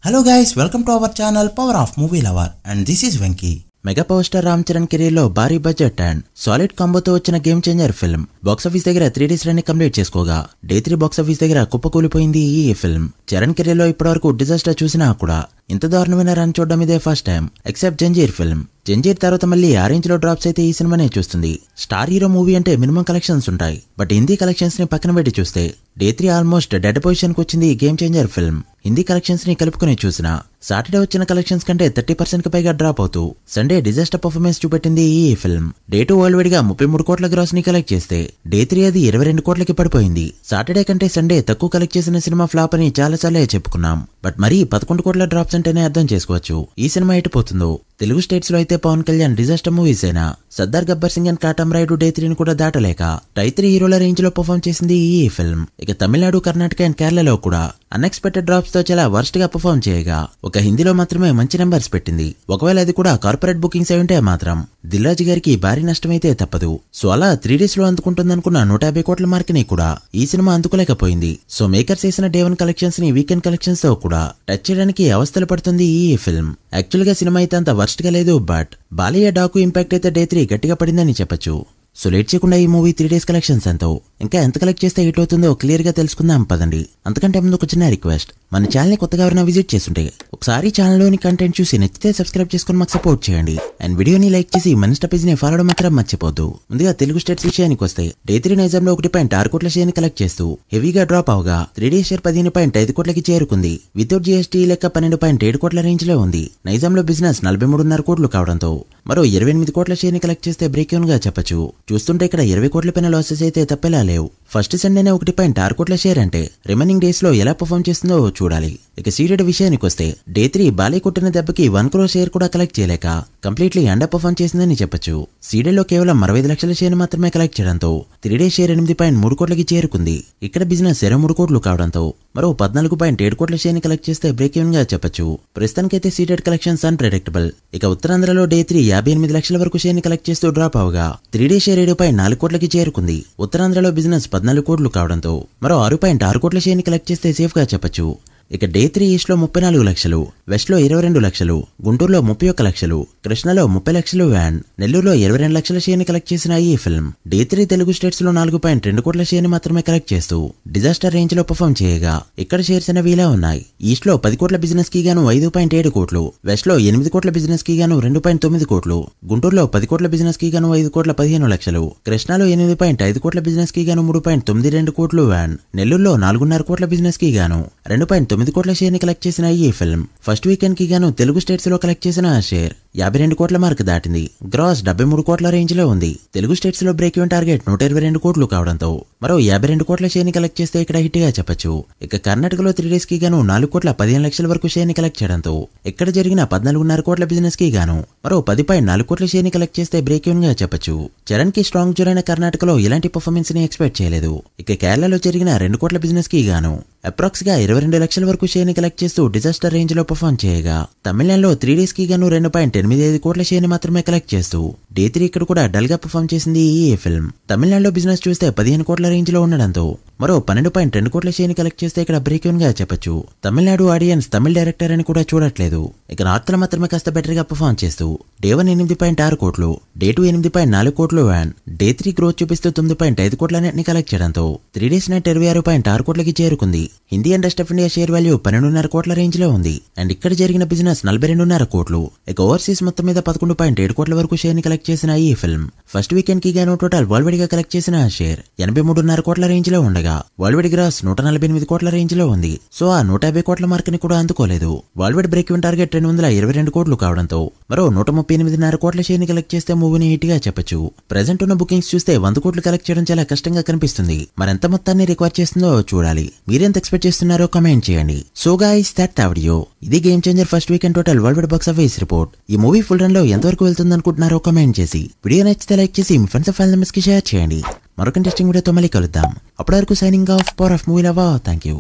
Hello guys, welcome to our channel Power of Movie Lover and this is Venky. Mega power star Ram Charan career లో భారీ budget and solid కాంబోతో వచ్చిన game changer film box office దగ్గర 3 days run complete చేసుకోగా day 3 box office దగ్గర కుప్పకూలిపోయింది ఈ film. Charan career లో ఇప్పటివరకు డిజాస్టర్ చూసినా కూడా ఇంత దారుణమైన రన్ చూడడం ఇదే first time except Zanjeer film. Zanjeer తర్వాత మళ్ళీ ఆ రేంజ్ లో డ్రాప్స్ అయితే ఈ సినిమానే చూస్తుంది. స్టార్ హీరో మూవీ అంటే మినిమం కలెక్షన్స్ ఉంటాయి, బట్ హిందీ కలెక్షన్స్ ని పక్కన పెట్టి చూస్తే డే 3 ఆల్మోస్ట్ డెడ్ పొజిషన్ కు వచ్చింది ఈ game changer film. Hindi collections ని కలుపుకుని చూసినా సాటర్డే వచ్చిన కలెక్షన్స్ కంటే 30% కి పైగా డ్రాప్ అవుతూ సండే డిజాస్టర్ పర్ఫార్మెన్స్ చూపెట్టింది ఈ ఫిల్మ్. డే 2 వరల్డ్ వైడ్ గా 33 కోట్ల గ్రాస్ ని కలెక్ట్ చేస్తే డే 3 అది 22 కోట్లకి పడిపోయింది. సాటర్డే కంటే సండే తక్కువ కలెక్ట్ చేసిన సినిమా ఫ్లాప్ అని చాలాసార్లే చెప్పుకున్నాం, బట్ మరీ 11 కోట్ల డ్రాప్స్ అంటేనే అర్థం చేసుకోవచ్చు ఈ సినిమా ఎటుపోతుందో. తెలుగు స్టేట్స్ లో అయితే పవన్ కళ్యాణ్ డిజాస్టర్ మూవీస్ అయినా సర్దార్ గబ్బర్ సింగ్ అండ్ కాటం రాయుడు డే 3 ని కూడా దాటలేక టై 3 హీరోల రేంజ్ లో పర్ఫార్మ్ చేసింది ఈ ఫిల్మ్. ఇక తమిళనాడు, కర్ణాటక అండ్ కేరళలో కూడా అన్ఎక్స్పెక్టెడ్ డ్రాప్స్ తో చాలా వర్స్ట్ గా పర్ఫార్మ్ చేయగా ఒక హిందీలో మాత్రమే మంచి నెంబర్స్ పెట్టింది. ఒకవేళ అది కూడా కార్పొరేట్ బుకింగ్స్ అయి ఉంటే మాత్రం దిల్ రాజు గారికి భారీ నష్టమైతే తప్పదు. సో అలా 3 డేస్ లో అందుకుంటుందనుకున్న 150 కోట్ల మార్క్ ని కూడా ఈ సినిమా అందుకోలేకపోయింది. సో మేకర్స్ చేసిన డే 1 కలెక్షన్స్ ని వీకెండ్ కలెక్షన్స్ తో కూడా టచ్ చేయడానికి అవస్థలు పడుతుంది ఈ ఫిల్మ్. యాక్చువల్ గా సినిమా అయితే అంత వర్స్ట్ గా లేదు, బట్ బాలయ్య డాకు ఇంపాక్ట్ అయితే డే 3 గట్టిగా పడిందని చెప్పొచ్చు. సో లేట్ చేయకుండా ఈ మూవీ 3 డేస్ కలెక్షన్స్ ఎంతో ఇంకా ఎంత కలెక్ట్ చేస్తే హిట్ అవుతుందో క్లియర్ గా తెలుసుకుందాం పదండి. అంతకంటే ముందు ఒక చిన్న రిక్వెస్ట్, మన ఛానల్ ని కొత్తగా ఎవరైనా విజిట్ చేస్తుంటే ఒకసారి ఛానల్ లోని కంటెంట్ చూసి నచ్చితే సబ్స్క్రైబ్ చేసుకుని మాకు సపోర్ట్ చేయండి అండ్ వీడియోని లైక్ చేసి మన ఇన్స్టా పేజ్ ని ఫాలో మాత్రం మర్చిపోద్దు. ముందుగా తెలుగు స్టేట్స్ విషయానికి వస్తే డే 3 నైజాంలో 1.6 కోట్ల షేర్ ని కలెక్ట్ చేస్తూ హెవీగా డ్రాప్ అవగా 3 డేస్ షేర్ 15.5 కోట్లకి చేరుకుంది. వితౌట్ జీఎస్టీ లెక్క 12.7 కోట్ల రేంజ్ లో ఉంది. నైజాంలో బిజినెస్ 43.5 కోట్లు కావడంతో మరో 28 కోట్ల షేర్ ని కలెక్ట్ చేస్తే బ్రేక్ ఈవెన్ గా చెప్పొచ్చు. చూస్తుంటే ఇక్కడ 20 కోట్ల పైన లాసెస్ అయితే తప్పేలా లేవు. ఫస్ట్ సండేనే 1.6 కోట్ల షేర్ అంటే రిమైనింగ్ డేస్ లో ఎలా పర్ఫార్మ్ చేస్తుందో చూడాలి. ఇక సీడెడ్ విషయానికి వస్తే డే 3 బాలయ్య కొట్టిన దెబ్బకి 1 crore షేర్ కూడా కలెక్ట్ చేయలేక కంప్లీట్లీ అండర్ పర్ఫార్మ్ చేసిందని చెప్పొచ్చు. సీడెడ్ లో కేవలం 65 లక్షల షేర్ మాత్రమే కలెక్ట్ చేయడంతో 3 డేస్ షేర్ 8.3 కోట్లకి చేరుకుంది. ఇక్కడ బిజినెస్ 23 కోట్లు కావడంతో మరో 14.7 కోట్ల షేర్ ని కలెక్ట్ చేస్తే బ్రేక్ ఈవెన్ గా చెప్పొచ్చు. ప్రస్తుతానికైతే సీడెడ్ కలెక్షన్స్ అన్ప్రెడిక్టబుల్. ఇక ఉత్తరాంధ్రలో డే 3 58 లక్షల వరకు షేర్ ని కలెక్ట్ చేస్తూ డ్రాప్ అవగా 3 డేస్ షేర్ 7.4 కోట్లకి చేరుకుంది. ఉత్తరాంధ్రలో బిజినెస్ 14 కోట్లు కావడంతో మరో 6.6 కోట్ల షేర్ ని కలెక్ట్ చేస్తే సేఫ్ గా చెప్పొచ్చు. ఇక డే 3 ఈస్ట్ లో 34 లక్షలు, వెస్ట్ లో 22 లక్షలు, గుంటూరులో 31 లక్షలు, కృష్ణలో 30 లక్షలు అండ్ నెల్లూరులో 22 లక్షల షేర్ ని కలెక్ట్ చేసిన ఈ ఫిల్మ్ డే 3 తెలుగు స్టేట్స్ లో 4.2 కోట్ల షేర్ ని మాత్రమే కలెక్ట్ చేస్తూ డిజాస్టర్ రేంజ్ లో పర్ఫార్మ్ చేయగా ఇక్కడ షేర్స్ అనేవి ఇలా ఉన్నాయి. ఈస్ట్ లో 10 కోట్ల బిజినెస్ కి గాను 5.7 కోట్లు, వెస్ట్ లో 8 కోట్ల బిజినెస్ కి గాను 2.9 కోట్లు, గుంటూరులో 10 కోట్ల బిజినెస్ కి గాను 5 కోట్ల 15 లక్షలు, కృష్ణలో 8.5 కోట్ల బిజినెస్ కి గాను 3.92 కోట్లు అండ్ నెల్లూరులో 4.5 కోట్ల బిజినెస్ కి గాను 2.9 కోట్ల షేర్ ని కలెక్ట్ చేసిన ఈ ఫిల్మ్ ఫస్ట్ వీకెండ్ కి గాను తెలుగు స్టేట్స్ లో కలెక్ట్ చేసిన షేర్ 52 కోట్ల మార్క్ దాటింది. గ్రాస్ 73 కోట్ల రేంజ్ లో ఉంది. తెలుగు స్టేట్స్ లో బ్రేక్ ఈవెన్ టార్గెట్ 122 కోట్లు కావడంతో మరో 52 కోట్ల షేర్ ని కలెక్ట్ చేస్తే ఇక్కడ హిట్ గా చెప్పొచ్చు. ఇక కర్ణాటకలో 3 డేస్ కి గాను 4 కోట్ల 15 లక్షల వరకు షేర్ ని కలెక్ట్ చేయడంతో ఇక్కడ జరిగిన 14.5 కోట్ల బిజినెస్ కి గాను మరో 10.4 కోట్ల షేర్ ని కలెక్ట్ చేస్తే బ్రేక్ ఈవెన్ గా చెప్పొచ్చు. చరణ్ కి స్ట్రాంగ్ జోరైన కర్ణాటకలో ఇలాంటి పర్ఫార్మెన్స్ ని ఎక్స్పెక్ట్ చేయలేదు. ఇక కేరళలో జరిగిన 2 కోట్ల బిజినెస్ కి గాను అప్రాక్స్ గా 22 లక్షల వరకు షేర్ ని కలెక్ట్ చేస్తూ డిజాస్టర్ రేంజ్ లో పర్ఫార్మ్ చేయగా తమిళనాడులో 3 డేస్ కి గాను 2.85 కోట్ల షేర్ ని మాత్రమే కలెక్ట్ చేస్తూ డే 3 ఇక్కడ కూడా డల్ గా పర్ఫార్మ్ చేసింది ఈ ఫిల్మ్. తమిళనాడులో బిజినెస్ చూస్తే 15 కోట్ల రేంజ్ లో ఉండడంతో మరో 12.2 కోట్ల షేర్ ని కలెక్ట్ చేస్తే ఇక్కడ బ్రేక్ ఈవెన్ గా చెప్పొచ్చు. తమిళనాడు ఆడియన్స్ తమిళ డైరెక్టర్ అని కూడా చూడట్లేదు. ఇక నార్త్ లో మాత్రమే కాస్త బెటర్ గా పర్ఫార్మ్ చేస్తూ డే 1 8.6 కోట్లు, డే 2 8.4 కోట్లు అండ్ డే 3 గ్రోత్ చూపిస్తూ 9.5 కోట్ల నెట్ ని కలెక్ట్ చేయడంతో 3 డేస్ నెట్ 26.6 కోట్లకి చేరుకుంది. Hindi and rest of India share value 12.5 కోట్ల రేంజ్ లో ఉంది అండ్ ఇక్కడ జరిగిన బిజినెస్ 42.5 కోట్లు. ఇక ఓవర్సీస్ మొత్తం మీద 11.7 కోట్ల వరకు షేర్ ని కలెక్ట్ చేసిన ఈ ఫిల్మ్ ఫస్ట్ వీకెండ్ కి గాను టోటల్ వరల్డ్ వైడ్ గా కలెక్ట్ చేసిన షేర్ 83.5 కోట్ల రేంజ్ లో ఉండగా వరల్డ్ వైడ్ గ్రాస్ 148 కోట్ల రేంజ్ లో ఉంది. సో ఆ 150 కోట్ల మార్క్ ని కూడా అందుకోలేదు. Worldwide break even target 222 కోట్లు కావడంతో మరో 138.5 కోట్ల షేర్ ని కలెక్ట్ చేస్తే మూవీని హిట్ గా చెప్పొచ్చు. ప్రెజెంట్ ఉన్న బుకింగ్స్ చూస్తే 100 కోట్లు కలెక్ట్ చేయడం చాలా కష్టంగా కనిపిస్తుంది. మరెంత మొత్తాన్ని రిక్వైర్ చేస్తుందో చూడాలి. మీరెంత ఎక్స్పెక్ట్ చేస్తున్నారో కామెంట్ చేయండి. So guys that video. ఇది Game Changer first weekend total worldwide box office report. ఈ మూవీ ఫుల్ రన్ లో ఎంతవరకు వెళ్తుంది అనుకుంటున్నారో కామెంట్ చేసి వీడియో నచ్చితే లైక్ చేసి మీ ఫ్రెండ్స్ అండ్ ఫ్యామిలీ మెంబర్స్ కి షేర్ చేయండి. మరొక ఇంట్రెస్టింగ్ వీడియోతో మళ్ళీ కలుద్దాం. అప్పటి వరకు signing off power of movie lover. Thank you.